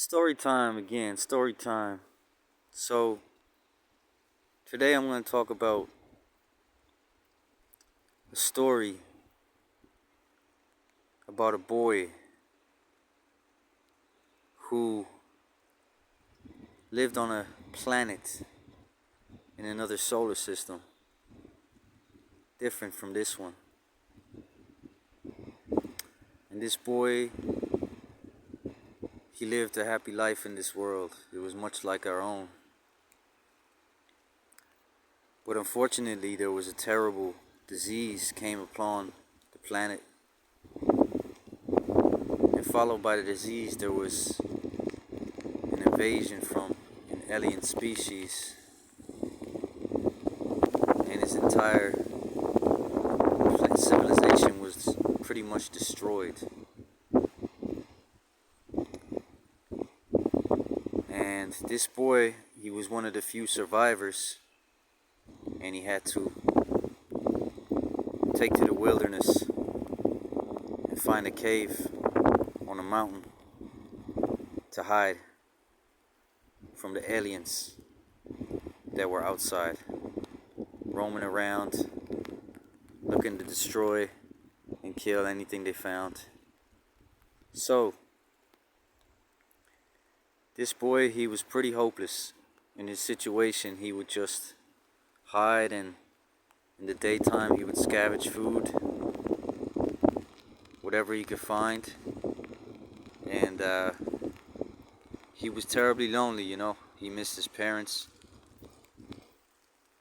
Story time again, story time. So, today I'm going to talk about a story about a boy who lived on a planet in another solar system, different from this one. And this boy, he lived a happy life in this world. It was much like our own. But unfortunately, there was a terrible disease came upon the planet. And followed by the disease, there was an invasion from an alien species. And his entire civilization was pretty much destroyed. And this boy, he was one of the few survivors, and he had to take to the wilderness and find a cave on a mountain to hide from the aliens that were outside, roaming around, looking to destroy and kill anything they found. So, this boy, he was pretty hopeless in his situation. He would just hide, and in the daytime he would scavenge food, whatever he could find. And he was terribly lonely, He missed his parents.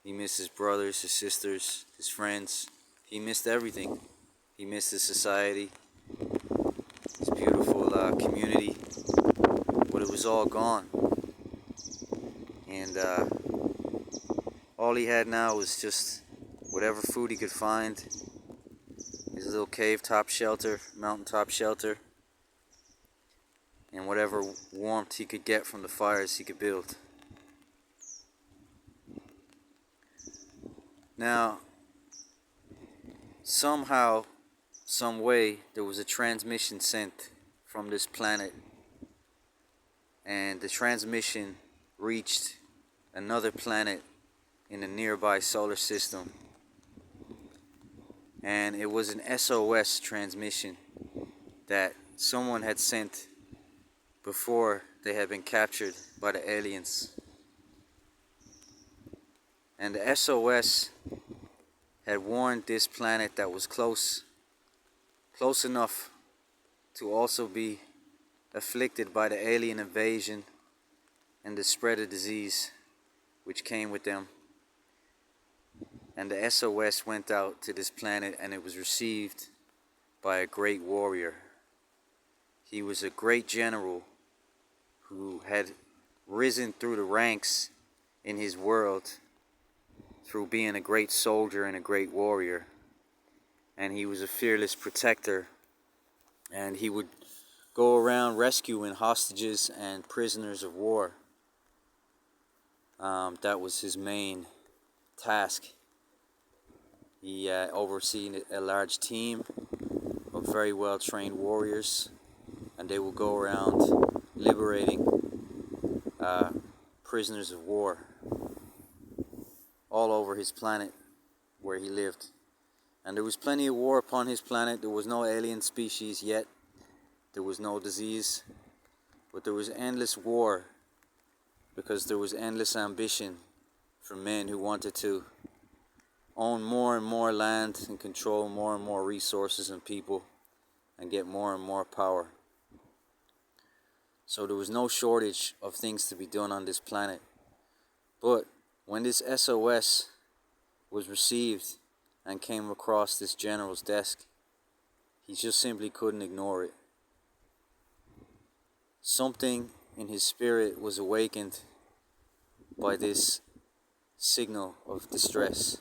He missed his brothers, his sisters, his friends. He missed everything. He missed his society, his beautiful community. But it was all gone. And all he had now was just whatever food he could find, his little cave top shelter, mountaintop shelter, and whatever warmth he could get from the fires he could build. Now, somehow, some way, there was a transmission sent from this planet, and the transmission reached another planet in a nearby solar system. And it was an SOS transmission that someone had sent before they had been captured by the aliens. And the SOS had warned this planet that was close enough to also be afflicted by the alien invasion and the spread of disease which came with them. And the SOS went out to this planet, and it was received by a great warrior. He was a great general who had risen through the ranks in his world through being a great soldier and a great warrior. And he was a fearless protector, and he would go around rescuing hostages and prisoners of war. That was his main task. He overseen a large team of very well trained warriors, and they would go around liberating prisoners of war all over his planet where he lived. And there was plenty of war upon his planet. There was no alien species yet. There was no disease. But there was endless war, because there was endless ambition for men who wanted to own more and more land and control more and more resources and people and get more and more power. So there was no shortage of things to be done on this planet. But when this SOS was received and came across this general's desk, he just simply couldn't ignore it. Something in his spirit was awakened by this signal of distress.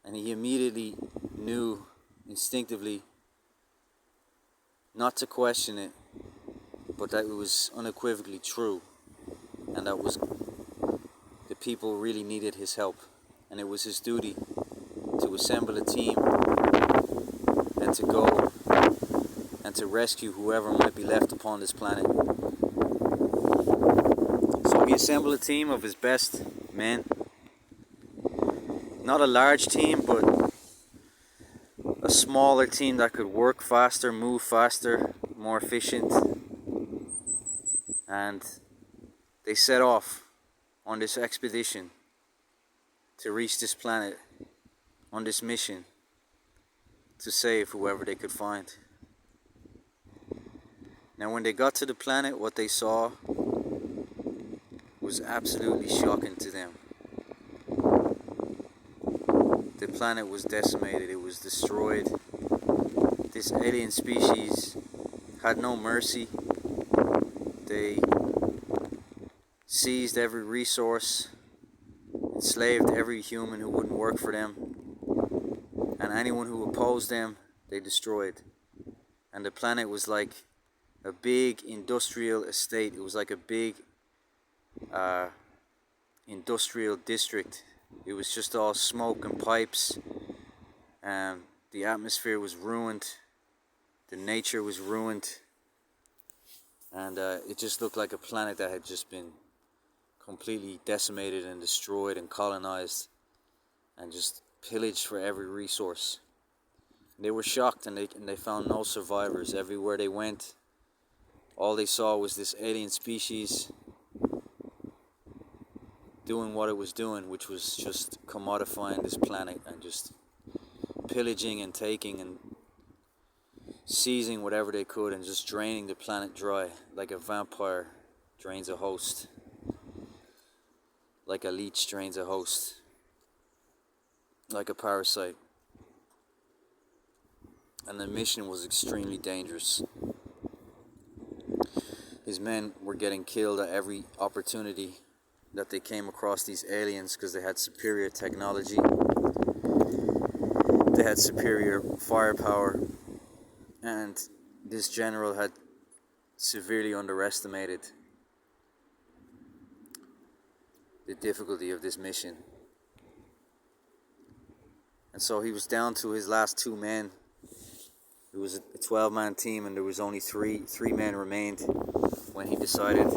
And he immediately knew instinctively not to question it, but that it was unequivocally true, and that was the people really needed his help, and it was his duty to assemble a team and to go and to rescue whoever might be left upon this planet. he assembled a team of his best men. Not a large team, but a smaller team that could work faster, move faster, more efficient. And they set off on this expedition to reach this planet, on this mission to save whoever they could find. Now when they got to the planet, what they saw was absolutely shocking to them. The planet was decimated, it was destroyed. This alien species had no mercy. They seized every resource, enslaved every human who wouldn't work for them, and anyone who opposed them, they destroyed. And the planet was like a big industrial estate. It was like a big industrial district. It was just all smoke and pipes. The atmosphere was ruined. The nature was ruined. And it just looked like a planet that had just been completely decimated and destroyed and colonized and just pillaged for every resource. They were shocked, and they found no survivors. Everywhere they went, all they saw was this alien species doing what it was doing, which was just commodifying this planet and just pillaging and taking and seizing whatever they could and just draining the planet dry like a vampire drains a host, like a leech drains a host, like a parasite. And the mission was extremely dangerous. His men were getting killed at every opportunity that they came across these aliens because they had superior technology, they had superior firepower, and this general had severely underestimated the difficulty of this mission. And so he was down to his last 2 men. It was a 12-man team, and there was only three men remained when he decided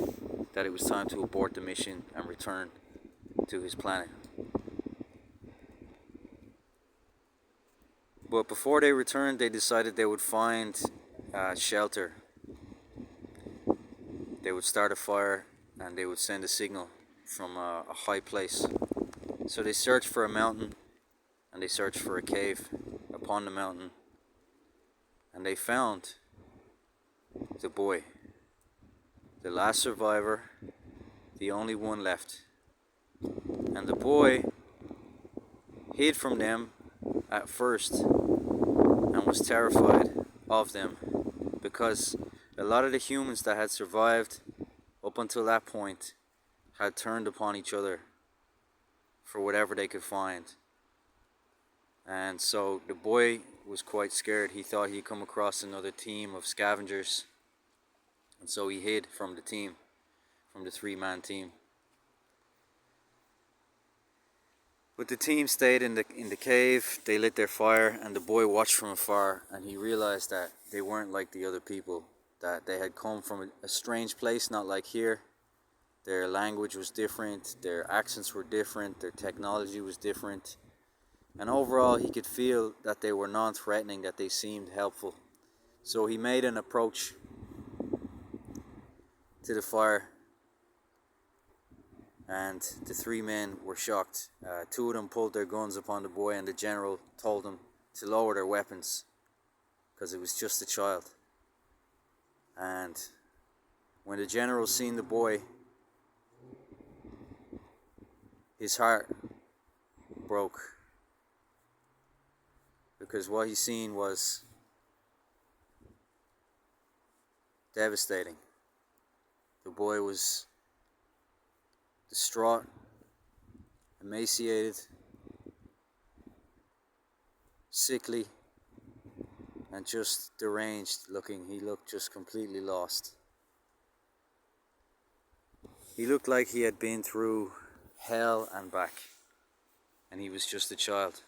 that it was time to abort the mission and return to his planet. But before they returned, they decided they would find shelter. They would start a fire and they would send a signal from a high place. So they searched for a mountain and they searched for a cave upon the mountain. And they found the boy, the last survivor, the only one left. And the boy hid from them at first and was terrified of them because a lot of the humans that had survived up until that point had turned upon each other for whatever they could find. And so the boy was quite scared. He thought he'd come across another team of scavengers, and so he hid from the team, from the 3-man team. But the team stayed in the cave. They lit their fire, and the boy watched from afar, and he realized that they weren't like the other people, that they had come from a strange place, not like here. Their language was different, their accents were different, their technology was different. And overall, he could feel that they were non-threatening, that they seemed helpful. So he made an approach to the fire, and the 3 men were shocked. 2 of them pulled their guns upon the boy, and the general told them to lower their weapons because it was just a child. And when the general seen the boy, his heart broke, because what he seen was devastating. The boy was distraught, emaciated, sickly, and just deranged looking. He looked just completely lost. He looked like he had been through hell and back, and he was just a child.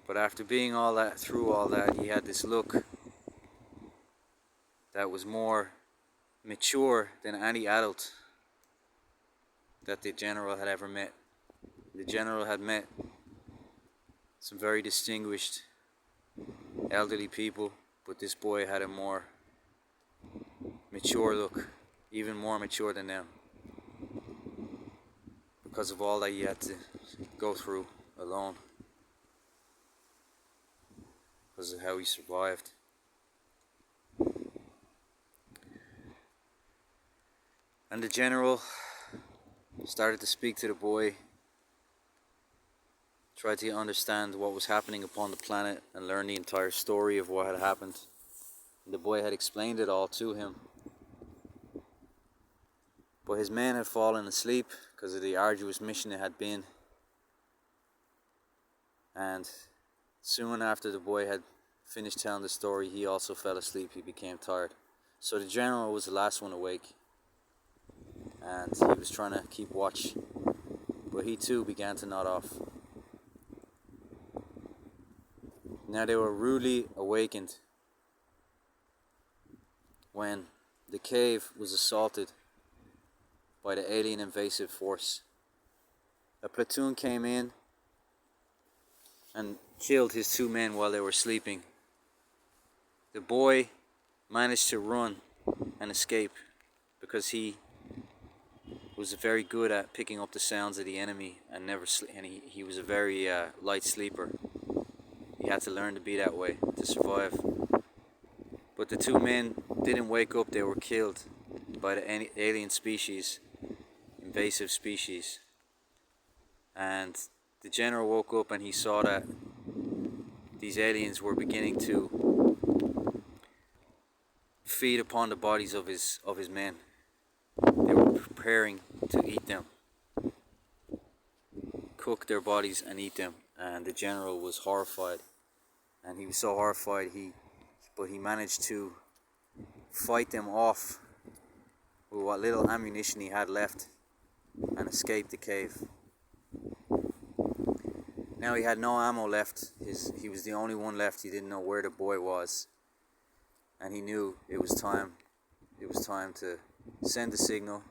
But after being through all that, he had this look that was more mature than any adult that the general had ever met. The general had met some very distinguished elderly people, but this boy had a more mature look, even more mature than them, because of all that he had to go through alone, because of how he survived. And the general started to speak to the boy, tried to understand what was happening upon the planet and learn the entire story of what had happened. And the boy had explained it all to him. But his men had fallen asleep because of the arduous mission it had been. And soon after the boy had finished telling the story, he also fell asleep. He became tired. So the general was the last one awake. And he was trying to keep watch. But he too began to nod off. Now they were rudely awakened when the cave was assaulted by the alien invasive force. A platoon came in and killed his 2 men while they were sleeping. The boy managed to run and escape because he was very good at picking up the sounds of the enemy and he was a very light sleeper. He had to learn to be that way to survive. But the 2 men didn't wake up. They were killed by the alien species, invasive species. And the general woke up and he saw that these aliens were beginning to feed upon the bodies of his men. They were preparing to eat them, cook their bodies and eat them. And the general was horrified. And he was so horrified, but he managed to fight them off with what little ammunition he had left and escape the cave. Now he had no ammo left. He was the only one left. He didn't know where the boy was, and he knew it was time. It was time to send the signal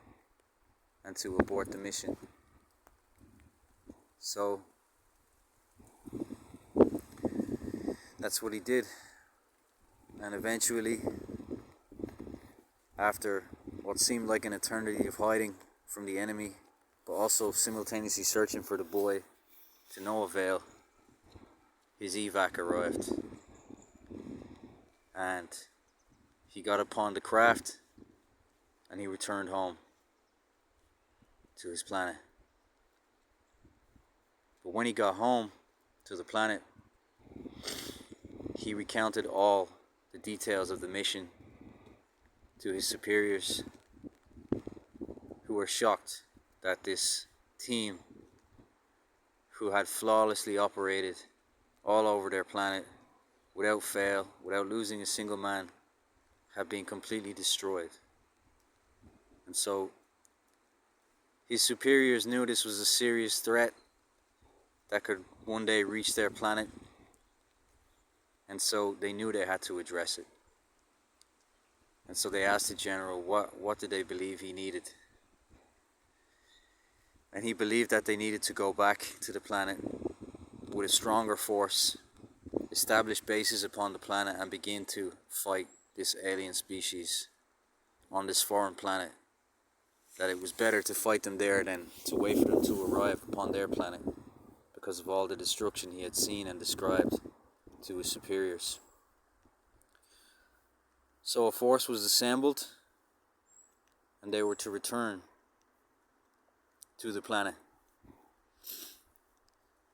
and to abort the mission. So that's what he did. And eventually, after what seemed like an eternity of hiding from the enemy, but also simultaneously searching for the boy to no avail, his evac arrived. And he got upon the craft and he returned home to his planet. But when he got home to the planet, he recounted all the details of the mission to his superiors, who were shocked that this team, who had flawlessly operated all over their planet without fail, without losing a single man, had been completely destroyed. And so his superiors knew this was a serious threat that could one day reach their planet, and so they knew they had to address it. And so they asked the general what did they believe he needed. And he believed that they needed to go back to the planet with a stronger force, establish bases upon the planet, and begin to fight this alien species on this foreign planet. That it was better to fight them there than to wait for them to arrive upon their planet, because of all the destruction he had seen and described to his superiors. So a force was assembled, and they were to return to the planet.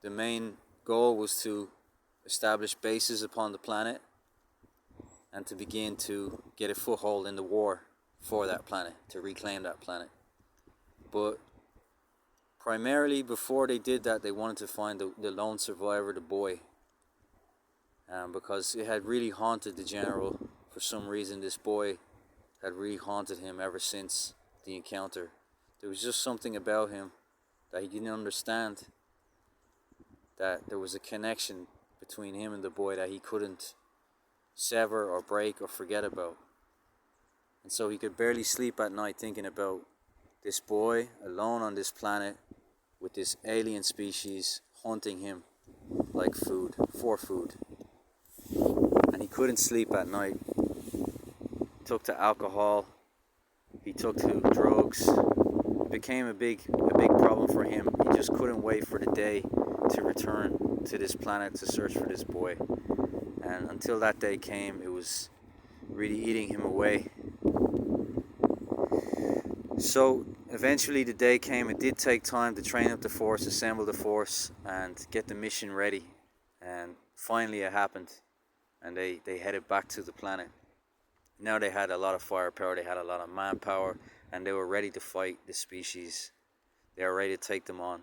The main goal was to establish bases upon the planet and to begin to get a foothold in the war for that planet, to reclaim that planet. But primarily, before they did that, they wanted to find the lone survivor, the boy, because it had really haunted the general. For some reason, this boy had really haunted him ever since the encounter. There was just something about him that he didn't understand, that there was a connection between him and the boy that he couldn't sever or break or forget about. And so he could barely sleep at night thinking about This boy alone on this planet with this alien species hunting him like food, for food. And he couldn't sleep at night. Took to alcohol, he took to drugs. It became a big problem for him. He just couldn't wait for the day to return to this planet to search for this boy. And until that day came, it was really eating him away. So eventually the day came. It did take time to train up the force, assemble the force, and get the mission ready. And finally it happened. And they headed back to the planet. Now they had a lot of firepower, they had a lot of manpower, and they were ready to fight the species. They were ready to take them on.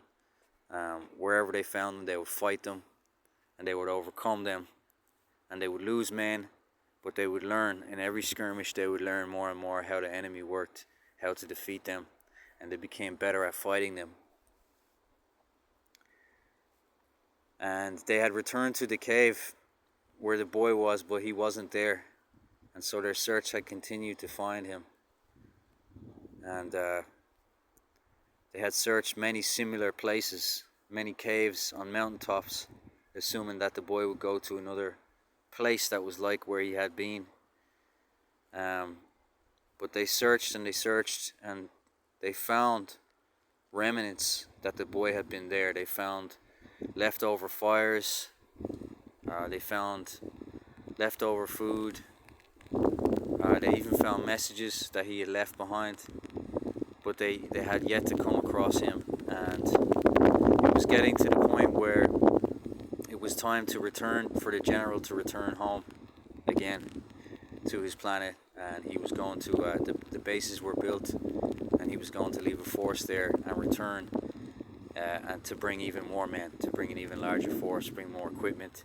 Wherever they found them, they would fight them, and they would overcome them. And they would lose men, but they would learn. In every skirmish, they would learn more and more how the enemy worked, how to defeat them, and they became better at fighting them. And they had returned to the cave where the boy was, but he wasn't there. And so their search had continued to find him. And they had searched many similar places, many caves on mountaintops, assuming that the boy would go to another place that was like where he had been. But they searched and they searched, and they found remnants that the boy had been there. They found leftover fires, they found leftover food. They even found messages that he had left behind, but they had yet to come across him. And it was getting to the point where it was time to return, for the general to return home again to his planet. And he was going to, the bases were built, and he was going to leave a force there and return, and to bring even more men, to bring an even larger force, bring more equipment.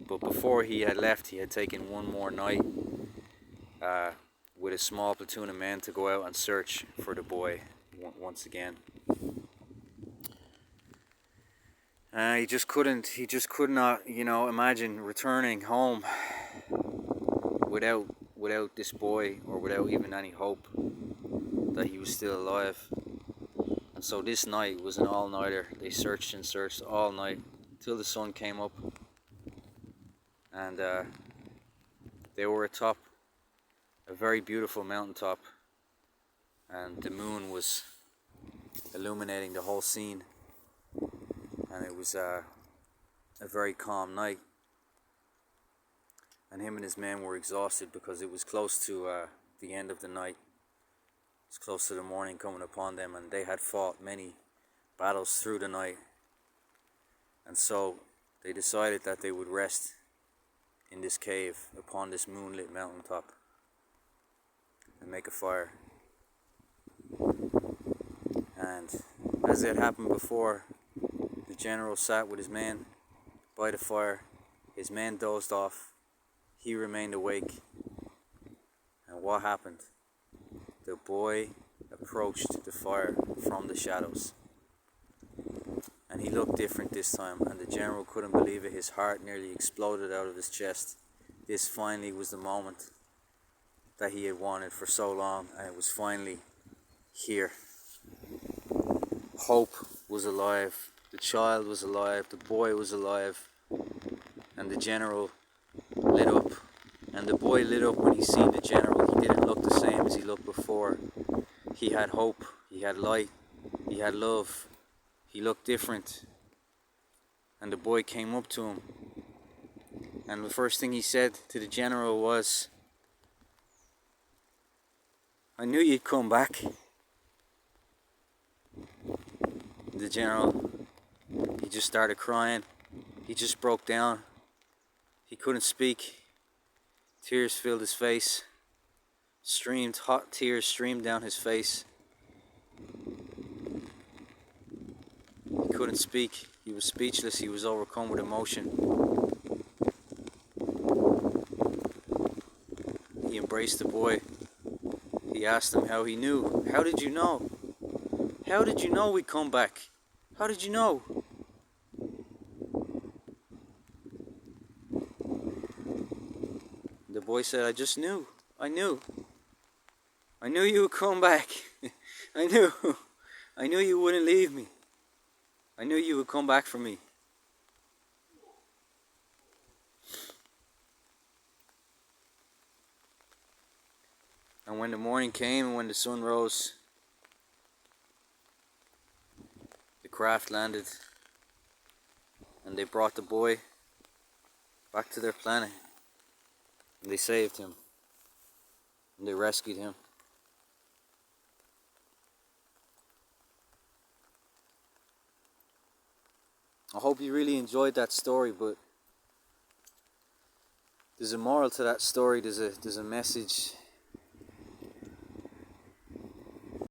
But before he had left, he had taken one more night with a small platoon of men to go out and search for the boy once again. He just could not, imagine returning home without this boy, or without even any hope that he was still alive. And so this night was an all-nighter. They searched and searched all night till the sun came up. And they were atop a very beautiful mountaintop, and the moon was illuminating the whole scene, and it was a very calm night. And him and his men were exhausted because it was close to the end of the night. It was close to the morning coming upon them, and they had fought many battles through the night. And so they decided that they would rest in this cave upon this moonlit mountaintop and make a fire. And as it happened before, the general sat with his men by the fire. His men dozed off. He remained awake. And what happened? The boy approached the fire from the shadows. And he looked different this time, and the general couldn't believe it. His heart nearly exploded out of his chest. This finally was the moment that he had wanted for so long, and it was finally here. Hope was alive, the child was alive, the boy was alive, and the general lit up. And the boy lit up when he seen the general. He didn't look the same as he looked before. He had hope, he had light, he had love. He looked different. And the boy came up to him, and the first thing he said to the general was, "I knew you'd come back." The general, he just started crying. He just broke down. He couldn't speak. Tears filled his face. Hot tears streamed down his face. He couldn't speak. He was speechless. He was overcome with emotion. He embraced the boy. He asked him how he knew. "How did you know? How did you know we'd come back? How did you know?" The boy said, "I just knew. I knew." I knew you would come back. I knew. I knew you wouldn't leave me. I knew you would come back for me. And when the morning came and when the sun rose, the craft landed and they brought the boy back to their planet. And they saved him. And they rescued him. I hope you really enjoyed that story, but there's a moral to that story. There's a message